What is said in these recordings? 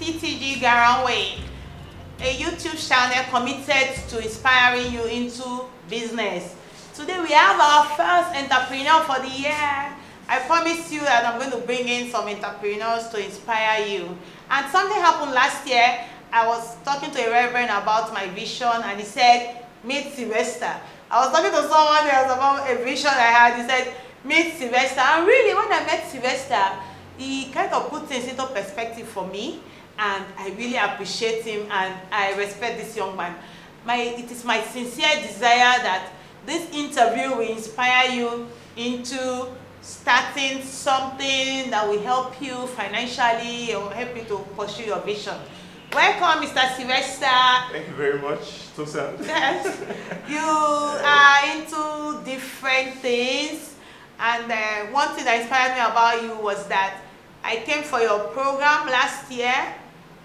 TTG Garaway, a YouTube channel committed to inspiring you into business. Today we have our first entrepreneur for the year. I promise you that I'm going to bring in some entrepreneurs to inspire you. And something happened last year. I was talking to a reverend about my vision and he said, meet Sylvester. I was talking to someone else about a vision I had. He said, meet Sylvester. And really, when I met Sylvester, he kind of put things into perspective for me. And I really appreciate him and I respect this young man. It is my sincere desire that this interview will inspire you into starting something that will help you financially or help you to pursue your vision. Welcome, Mr. Sylvester. Thank you very much, Tosan. Yes. You are into different things, and one thing that inspired me about you was that I came for your program last year.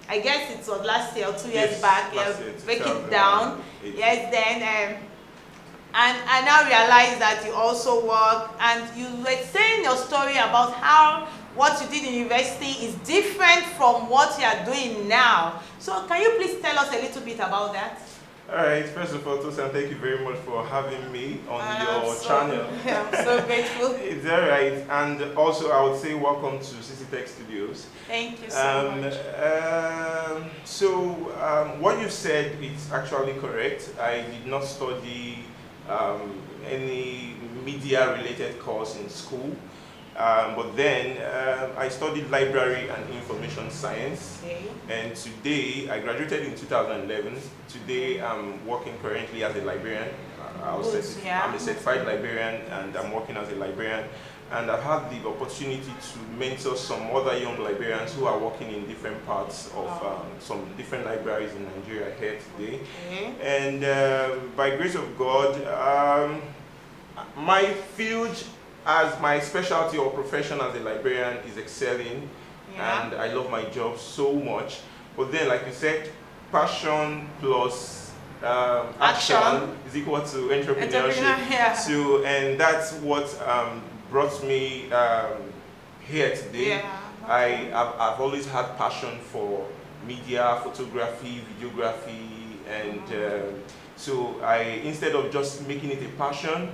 I guess it was last year or 2 years back. Break It Down. Yes, then, and I now realize that you also work, and you were saying your story about how what you did in university is different from what you are doing now. So can you please tell us a little bit about that? All right, first of all, Tosan, thank you very much for having me on your channel. I'm so grateful. It's all right. And also, I would say welcome to Sesitech Studios. Thank you so much. What you said is actually correct. I did not study any media-related course in school. But then I studied library and information science, and today I graduated in 2011. Today I'm working currently as a librarian. I'm a certified librarian, and I'm working as a librarian. And I've had the opportunity to mentor some other young librarians who are working in different parts of some different libraries in Nigeria here today. And by grace of God, my field as my specialty or profession as a librarian is excelling, and I love my job so much. But then, like you said, passion plus action is equal to entrepreneurship. And that's what brought me here today. I've always had passion for media, photography, videography, and so instead of just making it a passion,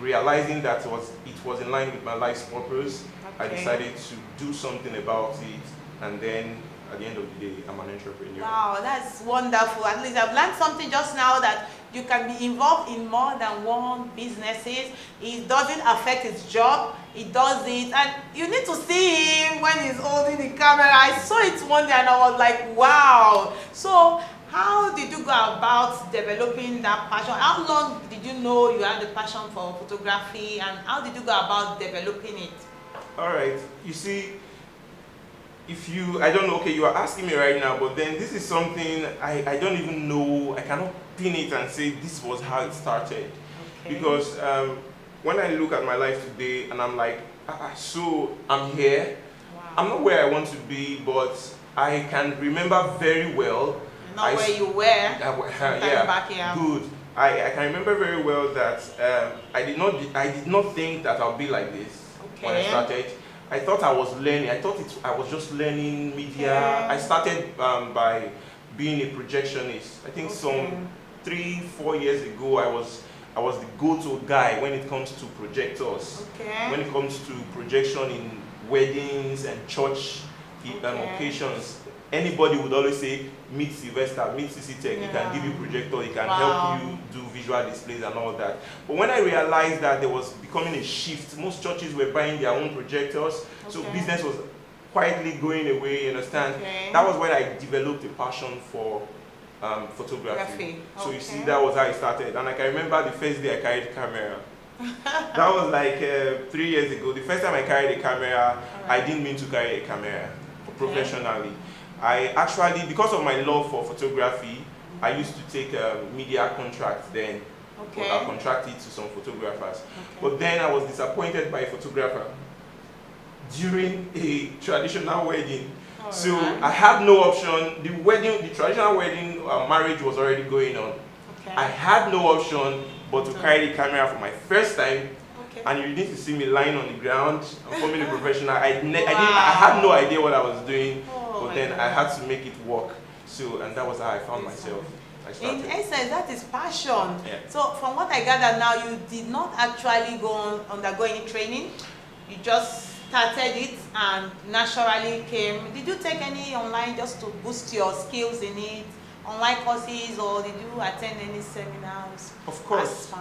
realizing that it was in line with my life's purpose, I decided to do something about it, and then at the end of the day, I'm an entrepreneur. Wow, that's wonderful. At least I've learned something just now, that you can be involved in more than one businesses. It doesn't affect his job. He does it, and you need to see him when he's holding the camera. I saw it one day and I was like, wow. So how did you go about developing that passion? How long did you know you had the passion for photography, and how did you go about developing it? All right, you see, I don't know, okay, you are asking me right now, but then this is something I don't even know, I cannot pin it and say this was how it started. Because when I look at my life today and I'm like, so I'm here, I'm not where I want to be, but I can remember very well. Not where you were. Back here. Good. I can remember very well that I did not think that I'll be like this when I started. I thought I was learning. I thought I was just learning media. I started by being a projectionist. I think some 3-4 years ago, I was the go-to guy when it comes to projectors. When it comes to projection in weddings and church occasions. Anybody would always say, meet Sylvester, meet Sesitech, he can give you projector, he can help you do visual displays and all that. But when I realized that there was becoming a shift, most churches were buying their own projectors, so business was quietly going away, you understand? That was when I developed a passion for photography. So you see, that was how I started. And I can remember the first day I carried a camera. That was like 3 years ago. The first time I carried a camera, I didn't mean to carry a camera professionally. I actually, because of my love for photography, I used to take media contracts then. I contracted to some photographers. But then I was disappointed by a photographer during a traditional wedding. So I had no option. The traditional wedding marriage was already going on. I had no option but to carry the camera for my first time. And you need to see me lying on the ground. I'm forming a professional. I had no idea what I was doing. but then I had to make it work. So, and that was how I found myself. In essence, that is passion. Yeah. So from what I gather now, you did not actually undergo any training. You just started it and naturally came. Did you take any online just to boost your skills in it? Online courses, or did you attend any seminars? Of course.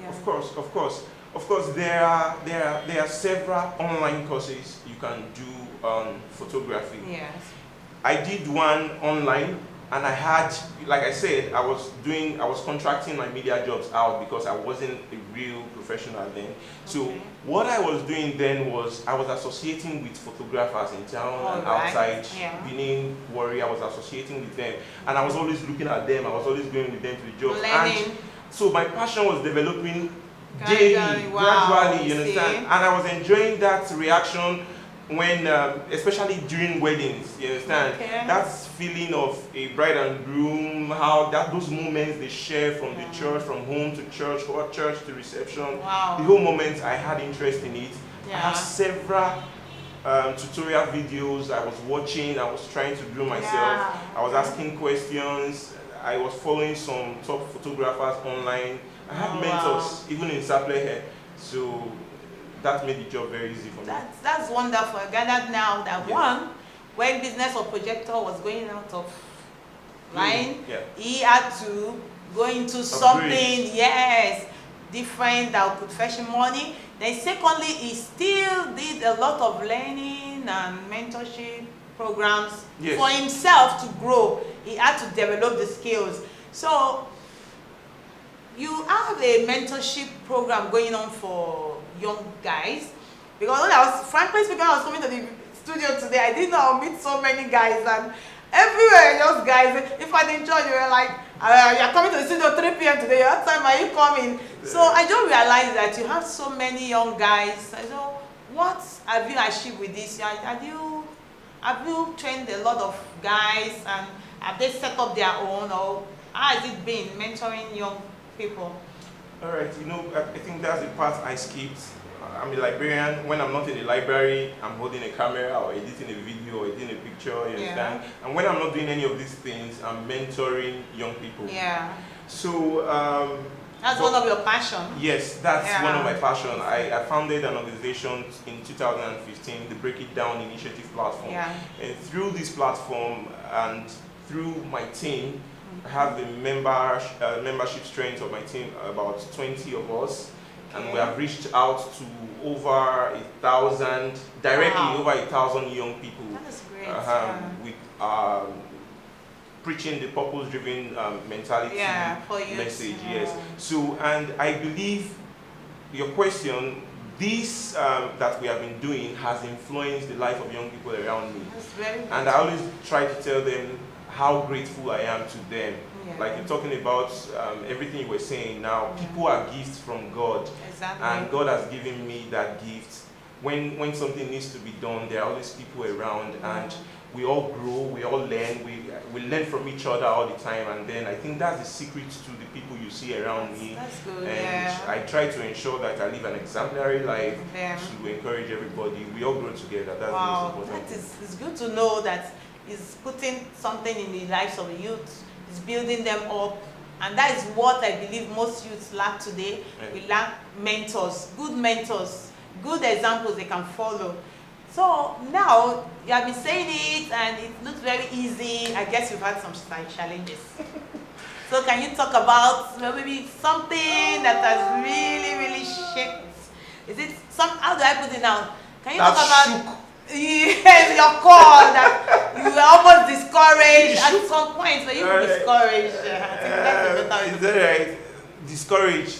Yeah. Of course, there are several online courses you can do on photography. Yes. I did one online, and I had, like I said, I was contracting my media jobs out because I wasn't a real professional then. So what I was doing then was I was associating with photographers in town and outside. Benin, Warri, I was associating with them, and I was always looking at them. I was always going with them to the jobs. Learning. And so my passion was developing daily, gradually, you understand? And I was enjoying that reaction when, especially during weddings, you understand? That feeling of a bride and groom, how those moments they share from the church, from home to church, or church to reception. The whole moment I had interest in it. I have several tutorial videos I was watching, I was trying to do myself. I was asking questions. I was following some top photographers online. I had mentors, even in Sapele, so that made the job very easy for me. That's wonderful. I gathered now that when business or projector was going out of line, he had to go into something, different that could fetch him money. Then secondly, he still did a lot of learning and mentorship programs for himself to grow. He had to develop the skills. So you have a mentorship program going on for young guys, because when frankly speaking, I was coming to the studio today, I didn't know I'll meet so many guys, and everywhere just guys. If I didn't join, you were like, you're coming to the studio 3 p.m. today, what time are you coming? So I just realized that you have so many young guys. So what have you achieved with this? Have you trained a lot of guys, and have they set up their own, or how has it been mentoring young people? All right, I think that's the part I skipped. I'm a librarian. When I'm not in the library, I'm holding a camera or editing a video or editing a picture, you understand? And when I'm not doing any of these things, I'm mentoring young people. So that's one of your passions. Yes, that's one of my passions. I founded an organization in 2015, the BreakitDown Initiative Platform. And through this platform and through my team, I have the membership strength of my team, about 20 of us, and we have reached out to over 1,000, directly over 1,000 young people. That is great. With preaching the purpose-driven mentality message. So, and I believe your question, this that we have been doing has influenced the life of young people around me. That's very good. And I always try to tell them how grateful I am to them. Like you're talking about everything you were saying now, people are gifts from God. And God has given me that gift. When something needs to be done, there are always people around, and we all grow, we all learn, we learn from each other all the time, and then I think that's the secret to the people you see around me. That's good, and I try to ensure that I live an exemplary life to encourage everybody. We all grow together. That's the most important. It's good to know that is putting something in the lives of the youth, is building them up, and that is what I believe most youths lack today. We lack mentors, good examples they can follow. So now you have been saying it, and it looks very easy. I guess you've had some challenges. So can you talk about maybe something that has really shaken? Is it how do I put it now? Can you talk about? Yes, your call that you were almost discouraged at some point, but you were discouraged. I think that's a better way. Is that right? Discouraged.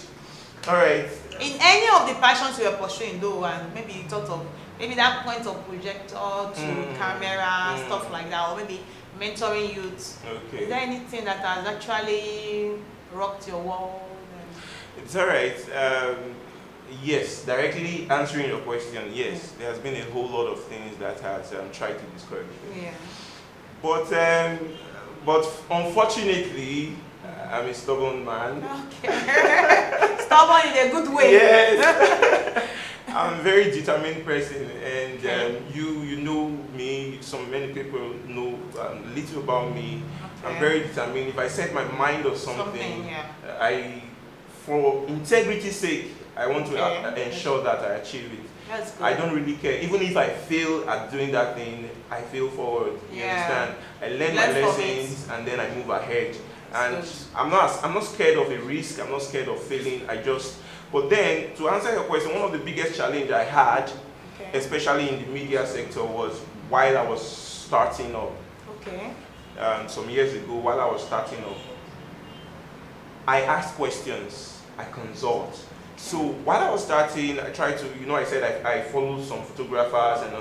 All right. In any of the passions you were pursuing, though, and maybe you thought of that point of projector to camera, stuff like that, or maybe mentoring youth. Is there anything that has actually rocked your world? It's all right. Yes, directly answering your question, yes, there has been a whole lot of things that has tried to discourage me. But unfortunately, I'm a stubborn man. Okay. Stubborn in a good way. Yes. I'm a very determined person, and you know me, you many people know little about me. Okay. I'm very determined. If I set my mind on something, for integrity's sake, I want to ensure that I achieve it. That's good. I don't really care. Even if I fail at doing that thing, I fail forward. You understand? I learn my lessons and then I move ahead. And I'm not scared of a risk. I'm not scared of failing. But then, to answer your question, one of the biggest challenges I had, especially in the media sector, was while I was starting up. Okay. Some years ago, while I was starting up, I asked questions. I consult. So while I was starting, I tried to, I said I followed some photographers and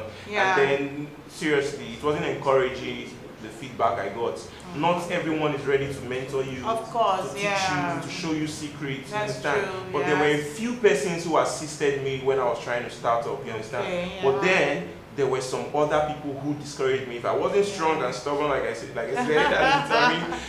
then seriously, it wasn't encouraging the feedback I got. Not everyone is ready to mentor you, of course, to teach you, to show you secrets, you understand? True, but there were a few persons who assisted me when I was trying to start up, you understand? But then there were some other people who discouraged me. If I wasn't strong and stubborn, like I said,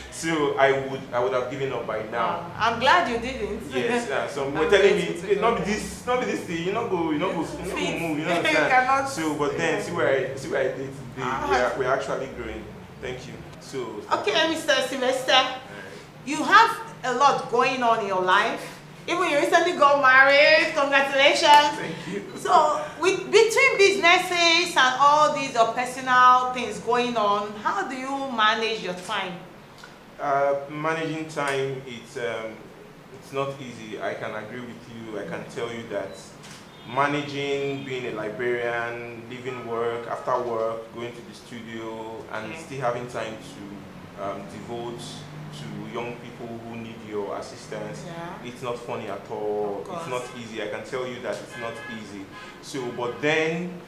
so I would have given up by now. I'm glad you didn't. Yes, some were telling me, not be this thing, you not go move, you know understand? So, but then see where I did today. We're actually growing. Thank you. So. Okay, Mr. Sylvester, you have a lot going on in your life. Even you recently got married. Congratulations. Thank you. So, between businesses and all these personal things going on, how do you manage your time? Managing time, it's not easy. I can agree with you. I can tell you that managing, being a librarian, leaving work, after work, going to the studio, and still having time to devote to young people who need your assistance, it's not funny at all. It's not easy. I can tell you that it's not easy. So, but then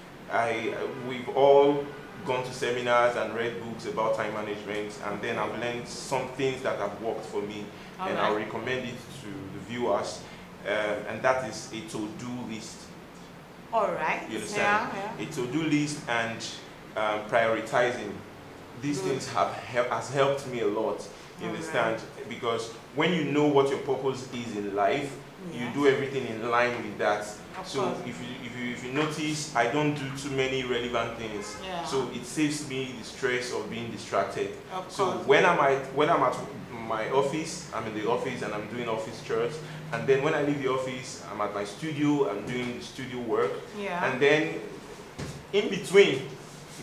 we've all gone to seminars and read books about time management, and then I've learned some things that have worked for me, and I'll recommend it to the viewers, and that is a to-do list. All right. You understand? A to-do list and prioritizing. These things has helped me a lot. You understand? Because when you know what your purpose is in life, you do everything in line with that. So if you notice, I don't do too many relevant things. So it saves me the stress of being distracted. So when I'm at my office, I'm in the office and I'm doing office chores. And then when I leave the office, I'm at my studio, I'm doing the studio work. And then in between,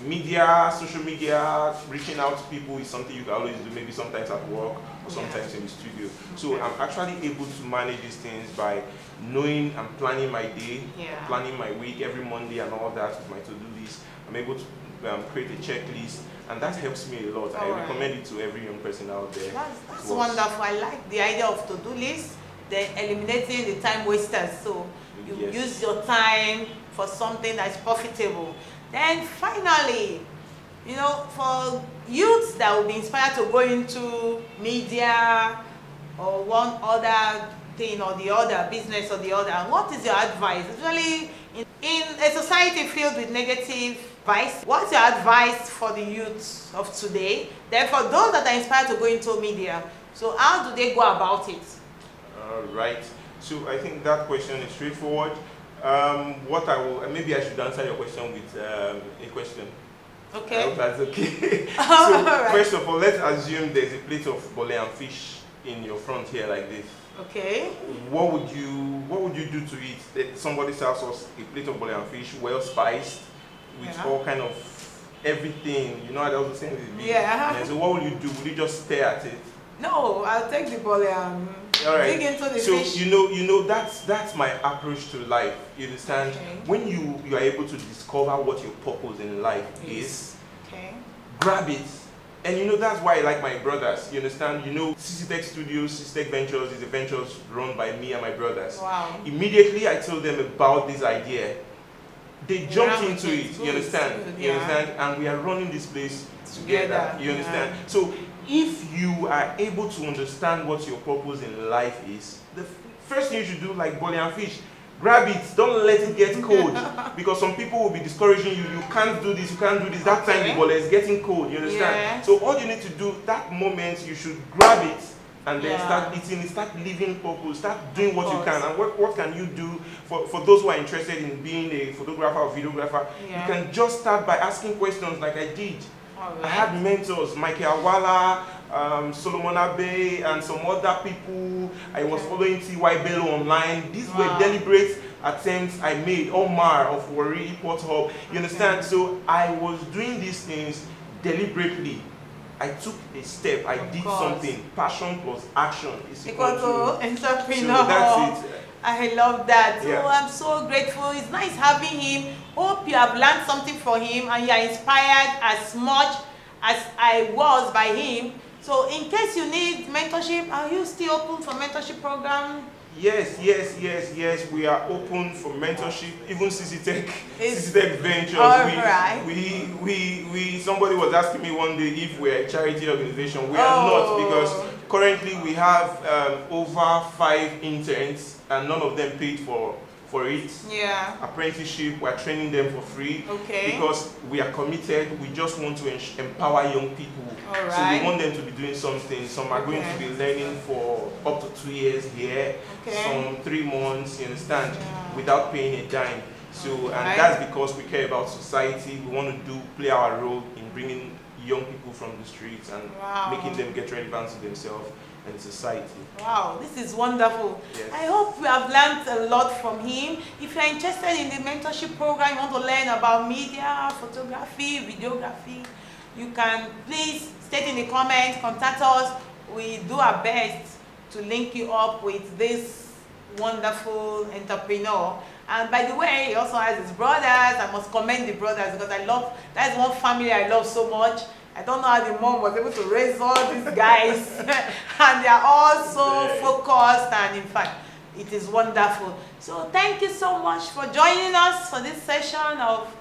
media, social media, reaching out to people is something you can always do, maybe sometimes at work or sometimes in the studio. So I'm actually able to manage these things by knowing and planning my day, planning my week every Monday and all that with my to-do list. I'm able to create a checklist, and that helps me a lot. I recommend it to every young person out there. That's wonderful. I like the idea of to-do list, then eliminating the time wasters. So you use your time for something that's profitable. Then finally, for youths that will be inspired to go into media or one other thing or the other, business or the other, what is your advice? Especially in a society filled with negative advice, what's your advice for the youths of today? Then for those that are inspired to go into media, so how do they go about it? Right. So I think that question is straightforward. Maybe I should answer your question with a question. Okay. I hope that's okay. So first of all, let's assume there's a plate of bole and fish in your front here like this. Okay. What would you do to it? Somebody serves us a plate of bole and fish, well spiced, with all kind of everything. I was saying this. So what will you do? Will you just stare at it? No, I'll take the bole and dig into the fish. So that's my approach to life. You understand? When you are able to discover what your purpose in life is, grab it. And that's why I like my brothers. You understand? Sesitech Studios, Sesitech Ventures is a ventures run by me and my brothers. Wow. Immediately I told them about this idea. They jumped into it. You understand? You understand? And we are running this place together. You understand? So if you are able to understand what your purpose in life is, the first thing you should do, like bole and fish, grab it. Don't let it get cold. Because some people will be discouraging you. You can't do this, you can't do this. That time the bole is getting cold. You understand? So all you need to do, that moment, you should grab it, and then start eating, start living purpose, start doing what you can. And what can you do for those who are interested in being a photographer or videographer? You can just start by asking questions like I did. I had mentors, Michael Awala, Solomon Abe, and some other people. I was following T.Y. Bello online. These were deliberate attempts I made. Omar of Warri Port Hub. You understand? So I was doing these things deliberately. I took a step. I did something. Passion plus action is equal to entrepreneur. So that's it. I love that. So Yeah. I'm so grateful. It's nice having him. Hope you have learned something from him and you are inspired as much as I was by him. So in case you need mentorship, are you still open for mentorship program? Yes. We are open for mentorship. Even Sesitech Ventures. Somebody was asking me one day if we're a charity organization. We are not, because currently we have over 5 interns and none of them paid for it. Yeah. Apprenticeship, we're training them for free. Because we are committed. We just want to empower young people. So we want them to be doing something. Some are going to be learning for up to 2 years here, some 3 months, you understand, without paying a dime. So, and that's because we care about society. We want to play our role in bringing young people from the streets and making them get relevant to themselves and society. Wow, this is wonderful. Yes. I hope you have learned a lot from him. If you're interested in the mentorship program, you want to learn about media, photography, videography, you can please state in the comments, contact us. We do our best to link you up with this wonderful entrepreneur. And by the way, he also has his brothers. I must commend the brothers because that's one family I love so much. I don't know how the mom was able to raise all these guys and they are all so focused, and in fact, it is wonderful. So thank you so much for joining us for this session of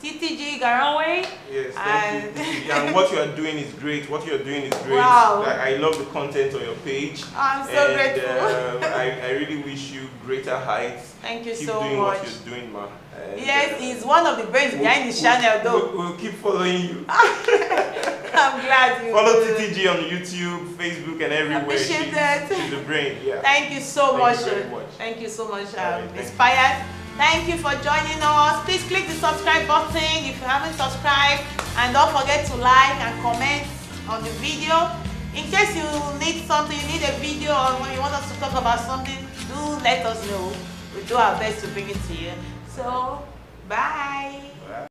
TTG Garowe. Yes, thank you. And what you are doing is great. Wow. I love the content on your page. I'm so grateful. I really wish you greater heights. Thank you Keep so doing much. what you're doing, ma. Yes, he's one of the brains behind the channel, though. We'll keep following you. I'm glad you follow TTG on YouTube, Facebook, and everywhere. Appreciate that. She's the brain. Yeah. Thank you so much. Thank you very much. Thank you so much. Thank Inspired. Thank you for joining us. Please click the subscribe button if you haven't subscribed, and don't forget to like and comment on the video. In case you need something, you need a video, or when you want us to talk about something, do let us know. We'll do our best to bring it to you. So, bye.